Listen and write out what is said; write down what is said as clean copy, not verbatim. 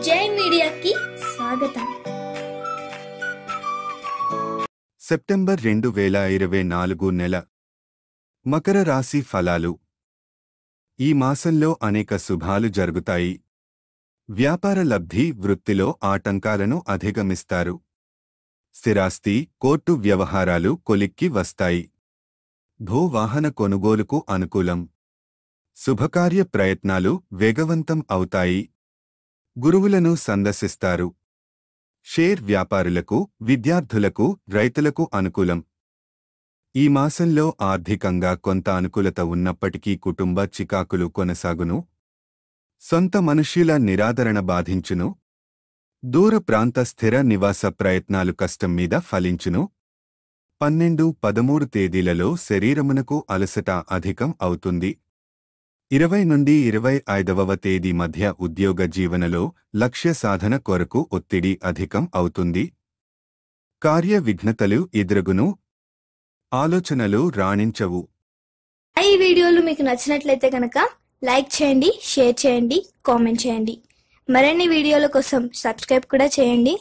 జై మీడియాకి స్వాగతం. సెప్టెంబర్ 2024 నెల మకర రాశి ఫలాలు. ఈ మాసంలో అనేక శుభాలు జరుగుతాయి. వ్యాపార లబ్ధి, వృత్తిలో ఆటంకాలను అధిగమిస్తారు. స్థిరాస్తి, కోర్టు వ్యవహారాలు కొలిక్కి వస్తాయి. భూవాహన కొనుగోలుకు అనుకూలం. శుభకార్య ప్రయత్నాలు వేగవంతం అవుతాయి. గురువులను సందర్శిస్తారు. షేర్ వ్యాపారులకు, విద్యార్థులకు, రైతులకు అనుకూలం. ఈ మాసంలో ఆర్థికంగా కొంత అనుకూలత ఉన్నప్పటికీ కుటుంబ చికాకులు కొనసాగును. సొంత మనుష్యుల నిరాదరణ బాధించును. దూర ప్రాంత స్థిర నివాస ప్రయత్నాలు కష్టం మీద ఫలించును. 12-13 తేదీలలో శరీరమునకు అలసట అధికం అవుతుంది. 20 నుండి 25వ తేదీ మధ్య ఉద్యోగ జీవనలో లక్ష్య సాధన కొరకు ఒత్తిడి అధికం అవుతుంది. కార్య విఘ్నతలు ఎదురుగును. ఆలోచనలు రాణించవు. ఈ వీడియోలు మీకు నచ్చినట్లయితే కనుక లైక్ చేయండి, షేర్ చేయండి, కామెంట్ చేయండి. మరిన్ని వీడియోల కోసం సబ్స్క్రైబ్ కూడా చేయండి.